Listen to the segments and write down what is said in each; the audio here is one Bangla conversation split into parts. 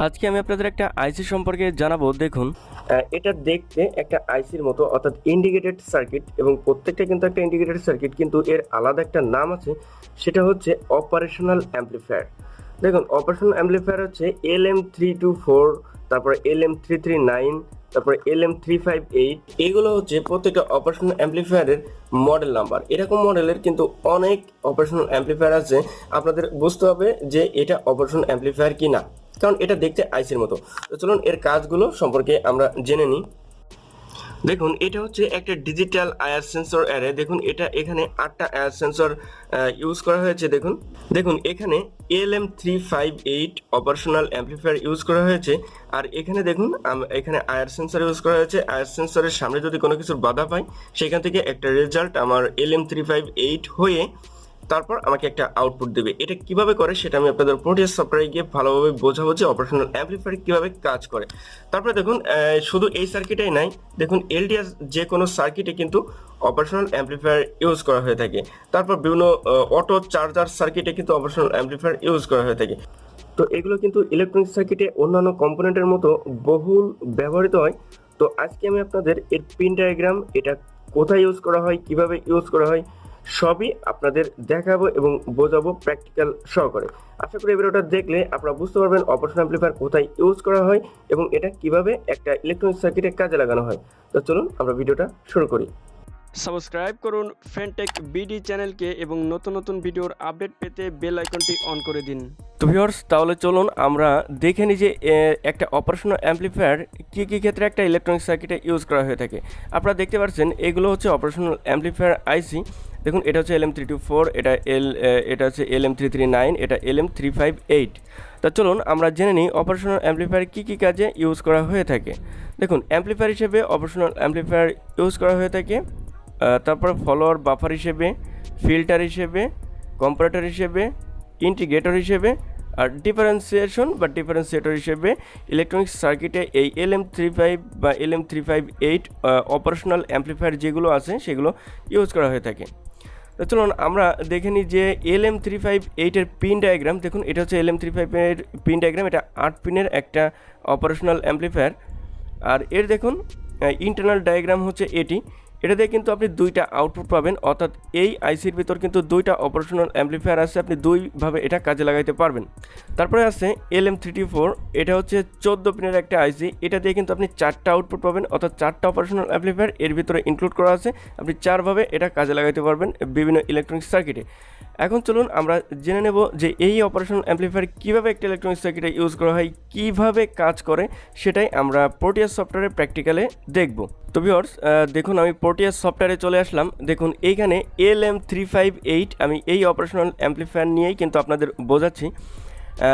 আজকে আমি আপনাদের একটা আইসি সম্পর্কে জানাবো। দেখুন, এটা দেখতে একটা আইসির মতো, অর্থাৎ ইন্ডিকেটেড সার্কিট, এবং প্রত্যেকটা কিন্তু একটা ইন্ডিকেটেড সার্কিট, কিন্তু এর আলাদা একটা নাম আছে, সেটা হচ্ছে অপারেশনাল অ্যাম্পলিফায়ার। দেখুন, অপারেশনাল অ্যাম্পলিফায়ার হচ্ছে LM324, তারপরে LM339, তারপরে LM358। এগুলো হচ্ছে প্রত্যেকটা অপারেশনাল অ্যাম্পলিফায়ারের মডেল নাম্বার। এরকম মডেলের কিন্তু অনেক অপারেশনাল অ্যাম্পলিফায়ার আছে। আপনাদের বুঝতে হবে যে এটা অপারেশনাল অ্যাম্পলিফায়ার কি না, কারণ এটা দেখতে আইসির মতো। তো চলুন এর কাজগুলো সম্পর্কে আমরা জেনে নিই। দেখুন, এটা হচ্ছে একটা ডিজিটাল আয়ার সেন্সর অ্যারে। দেখুন, এটা এখানে 8টা আয়ার সেন্সর ইউজ করা হয়েছে। দেখুন এখানে LM358 অপারেশনাল অ্যাম্পলিফায়ার ইউজ করা হয়েছে। আর এখানে দেখুন, এখানে আয়ার সেন্সর ইউজ করা হয়েছে। আয়ার সেন্সরের সামনে যদি কোনো কিছুর বাধা পাই, সেখান থেকে একটা রেজাল্ট আমার LM358 হয়ে তারপর আমাকে একটা আউটপুট দেবে। এটা কিভাবে করে সেটা আমি আপনাদের প্রোটিয়াস সফটওয়্যারে গিয়ে ভালোভাবে বোঝাবো যে অপারেশনাল অ্যাম্পলিফায়ার কিভাবে কাজ করে। তারপরে দেখুন, শুধু এই সার্কিটেই নাই, দেখুন এলডিআর যে কোনো সার্কিটে কিন্তু অপারেশনাল অ্যাম্পলিফায়ার ইউজ করা হয়ে থাকে। তারপর বিভিন্ন অটো চার্জার সার্কিটে কিন্তু অপারেশনাল অ্যাম্পলিফায়ার ইউজ করা হয়ে থাকে। তো এগুলো কিন্তু ইলেকট্রনিক সার্কিটে অন্যান্য কম্পোনেন্টের মতো বহুল ব্যবহৃত হয়। তো আজকে আমি আপনাদের এর পিন ডায়াগ্রাম, এটা কোথায় ইউজ করা হয়, কিভাবে ইউজ করা হয়, সবই আপনাদের দেখাবো এবং বোঝাবো প্র্যাকটিক্যাল সহকারে। আশা করি এই ভিডিওটা দেখলে আপনারা বুঝতে পারবেন অপারেশনাল অ্যাম্পলিফায়ার কোথায় ইউজ করা হয় এবং এটা কিভাবে একটা ইলেকট্রনিক সার্কিটে কাজে লাগানো হয়। তো চলুন আমরা ভিডিওটা শুরু করি। সাবস্ক্রাইব করুন ফ্রেন্ডটেক চ্যানেলকে এবং নতুন নতুন ভিডিওর আপডেট পেতে বেল আইকনটি অন করে দিন। তো ভিউয়ার্স, তাহলে চলুন আমরা দেখে নিই যে একটা অপারেশনাল অ্যাম্পলিফায়ার কী কী ক্ষেত্রে একটা ইলেকট্রনিক সার্কিটে ইউজ করা হয়ে থাকে। আপনারা দেখতে পাচ্ছেন এগুলো হচ্ছে অপারেশনাল অ্যাম্পলিফায়ার আইসি। দেখুন, এটা হচ্ছে LM324, এটা হচ্ছে LM339, এটা LM358। তা চলুন আমরা জেনে নিই অপারেশনাল অ্যাম্পলিফায়ার কী কী কাজে ইউজ করা হয়ে থাকে। দেখুন, অ্যাম্পলিফায়ার হিসেবে অপারেশনাল অ্যাম্পলিফায়ার ইউজ করা হয়ে থাকে, তারপর ফলোয়ার বাফার হিসেবে, ফিল্টার হিসেবে, কম্পারেটর হিসেবে, ইন্টিগ্রেটর হিসেবে, আর ডিফারেন্সিয়েটর হিসেবে ইলেকট্রনিক সার্কিটে এই LM35 বা LM358 অপারেশনাল অ্যাম্পলিফায়ার যেগুলো আছে সেগুলো ইউজ করা হয়ে থাকে। তো চলুন আমরা দেখে নিই যে LM358 এর পিন ডায়াগ্রাম। দেখুন, এটা হচ্ছে LM35 এর পিন ডায়াগ্রাম। এটা 8 পিনের একটা অপারেশনাল অ্যাম্পলিফায়ার। আর এর দেখুন ইন্টারনাল ডায়াগ্রাম হচ্ছে এটা দিয়ে কিন্তু আপনি দুইটা আউটপুট পাবেন, অর্থাৎ এই আইসির ভিতর কিন্তু দুইটা অপারেশনাল অ্যাম্পলিফায়ার আছে, আপনি দুইভাবে এটা কাজে লাগাইতে পারবেন। তারপরে আছে LM324, এটা হচ্ছে 14 পিনের একটা আইসি। এটা দিয়ে কিন্তু আপনি 4টা আউটপুট পাবেন, অর্থাৎ 4টা অপারেশনাল অ্যাম্পলিফায়ার এর ভিতরে ইনক্লুড করা আছে। আপনি 4ভাবে এটা কাজে লাগাইতে পারবেন বিভিন্ন ইলেকট্রনিক সার্কিটে। এখন চলুন আমরা জেনে নেব যে এই অপারেশনাল অ্যাম্পলিফায়ার কীভাবে একটা ইলেকট্রনিক সার্কিটে ইউজ করা হয়, কীভাবে কাজ করে, সেটাই আমরা প্রোটিয়াস সফটওয়্যারে প্র্যাকটিক্যালে দেখব। তো ভিউয়ার্স, দেখুন আমি প্রোটিয়াস সফটওয়্যারে চলে আসলাম। দেখুন এইখানে LM358 আমি এই অপারেশনাল অ্যাম্পলিফায়ার নিয়েই কিন্তু আপনাদের বোঝাচ্ছি।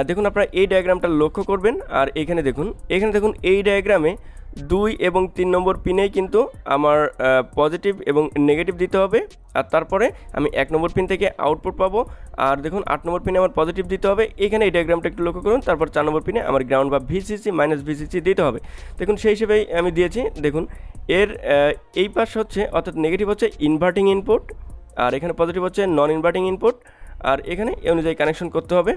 দেখুন আপনারা এই ডায়াগ্রামটা লক্ষ্য করবেন। আর এখানে দেখুন এই ডায়াগ্রামে 2 এবং 3 নম্বর পিনেই কিন্তু আমার পজিটিভ এবং নেগেটিভ দিতে হবে। আর তারপরে আমি 1 নম্বর পিন থেকে আউটপুট পাবো। আর দেখুন 8 নম্বর পিনে আমার পজিটিভ দিতে হবে। এখানে এই ডায়াগ্রামটা একটু লক্ষ্য করুন। তারপর 4 নম্বর পিনে আমার গ্রাউন্ড বা ভিসিসি মাইনাস ভিসিসি দিতে হবে। দেখুন সেই হিসেবেই আমি দিয়েছি। দেখুন এর এই পাশ হচ্ছে, অর্থাৎ নেগেটিভ হচ্ছে ইনভার্টিং ইনপুট, আর এখানে পজিটিভ হচ্ছে নন ইনভার্টিং ইনপুট। আর এখানে এই অনুযায়ী কানেকশন করতে হবে।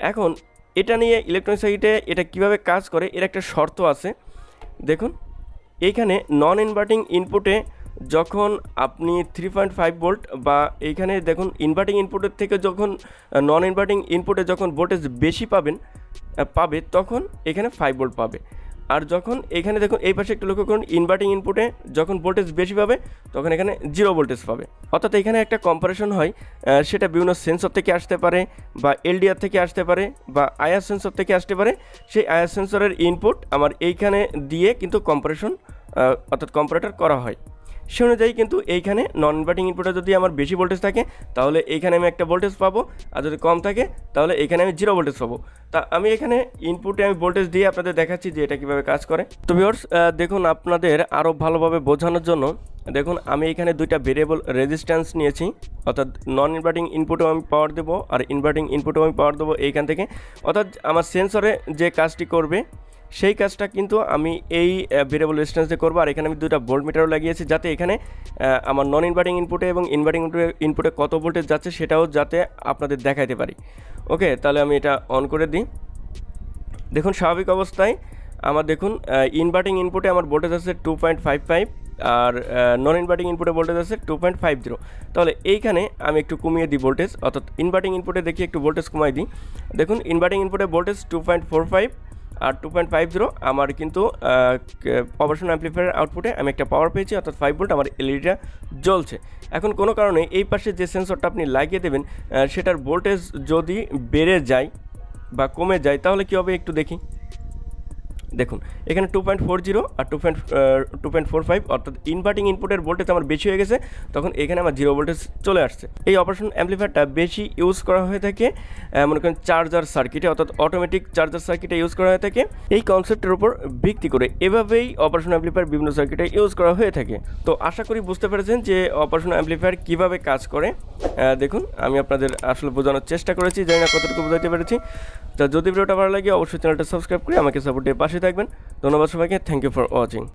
এখন এটা নিয়ে ইলেকট্রনিক সার্কিটে এটা কীভাবে কাজ করে এর একটা শর্ত আছে। দেখুন এইখানে নন ইনভার্টিং ইনপুটে যখন আপনি 3.5 ভোল্ট, বা এইখানে দেখুন ইনভার্টিং ইনপুটের থেকে যখন নন ইনভার্টিং ইনপুটে যখন ভোল্টেজ বেশি পাবে তখন এখানে 5 ভোল্ট পাবে। আর যখন এখানে দেখুন এই পাশে একটু লক্ষ্য করুন, ইনভার্টিং ইনপুটে যখন ভোল্টেজ বেশি পাবে তখন এখানে 0 ভোল্টেজ পাবে। অর্থাৎ এখানে একটা কম্পারেশন হয়, সেটা বিভিন্ন সেন্সর থেকে আসতে পারে, বা এলডিআর থেকে আসতে পারে, বা আয়ার সেন্সর থেকে আসতে পারে। সেই আয়ার সেন্সরের ইনপুট আমার এইখানে দিয়ে কিন্তু কম্পারেশন অর্থাৎ কম্পারেটর করা হয়। সে অনুযায়ী কিন্তু এইখানে নন ইনভার্টিং ইনপুটে যদি আমার বেশি ভোল্টেজ থাকে তাহলে এইখানে আমি একটা ভোল্টেজ পাবো, আর যদি কম থাকে তাহলে এখানে আমি 0 ভোল্টেজ পাবো। তা আমি এখানে ইনপুটে আমি ভোল্টেজ দিয়ে আপনাদের দেখাচ্ছি যে এটা কীভাবে কাজ করে। তো ভিউয়ার্স, দেখুন আপনাদের আরও ভালোভাবে বোঝানোর জন্য দেখুন আমি এখানে দুইটা ভেরিয়েবল রেজিস্ট্যান্স নিয়েছি, অর্থাৎ নন ইনভার্টিং ইনপুটেও আমি পাওয়ার দেবো আর ইনভার্টিং ইনপুটেও আমি পাওয়ার দেবো এইখান থেকে। অর্থাৎ আমার সেন্সরে যে কাজটি করবে সেই কাজটা কিন্তু আমি এই ভেরিয়েবল রেজিস্ট্যান্স দিয়ে করবো। আর এখানে আমি দুটো ভোল্টমিটারও লাগিয়েছি, যাতে এখানে আমার নন ইনভার্টিং ইনপুটে এবং ইনভার্টিং ইনপুটে কত ভোল্টেজ যাচ্ছে সেটাও যাতে আপনাদের দেখাইতে পারি। ওকে, তাহলে আমি এটা অন করে দিই। দেখুন স্বাভাবিক অবস্থায় আমার দেখুন ইনভার্টিং ইনপুটে আমার ভোল্টেজ আছে 2.55 আর নন ইনভার্টিং ইনপুটে ভোল্টেজ আছে 2.50। তাহলে এইখানে আমি একটু কমিয়ে দিই ভোল্টেজ, অর্থাৎ ইনভার্টিং ইনপুটে দেখি একটু ভোল্টেজ কমাই দিই। দেখুন ইনভার্টিং ইনপুটে ভোল্টেজ 2.45 আর 2.50 আমার কিন্তু অপারেশনাল অ্যাম্প্লিফায়ারের আউটপুটে আমি একটা পাওয়ার পেয়েছি, অর্থাৎ 5 ভোল্ট আমার এলইডিটা জ্বলছে। এখন কোনো কারণে এই পাশে যে সেন্সরটা আপনি লাগিয়ে দেবেন সেটার ভোল্টেজ যদি বেড়ে যায় বা কমে যায় তাহলে কী হবে একটু দেখি। দেখুন এখানে 2.40 আর 2.45, অর্থাৎ ইনভার্টিং ইনপুটের ভোল্টেজ আমার বেশি হয়ে গেছে, তখন এখানে আমার 0 ভোল্টেজ চলে আসছে। এই অপারেশনাল অ্যাম্প্লিফায়ারটা বেশি ইউজ করা হয়ে থাকে মনে করেন চার্জার সার্কিটে, অর্থাৎ অটোমেটিক চার্জার সার্কিটে ইউজ করা হয়ে থাকে। এই কনসেপ্টের উপর ভিত্তি করে এভাবেই অপারেশনাল অ্যাম্প্লিফায়ার বিভিন্ন সার্কিটে ইউজ করা হয়ে থাকে। তো আশা করি বুঝতে পেরেছেন যে অপারেশনাল অ্যাম্প্লিফায়ার কীভাবে কাজ করে। দেখুন আমি আপনাদের আসলে বোঝানোর চেষ্টা করেছি, জানি না কতটুকু বোঝাতে পেরেছি। তো যদি ভিডিওটা ভালো লাগে অবশ্যই চ্যানেলটা সাবস্ক্রাইব করে আমাকে সাপোর্ট দিয়ে পাশে থাকবেন। ধন্যবাদ সবাইকে, থ্যাংক ইউ ফর ওয়াচিং।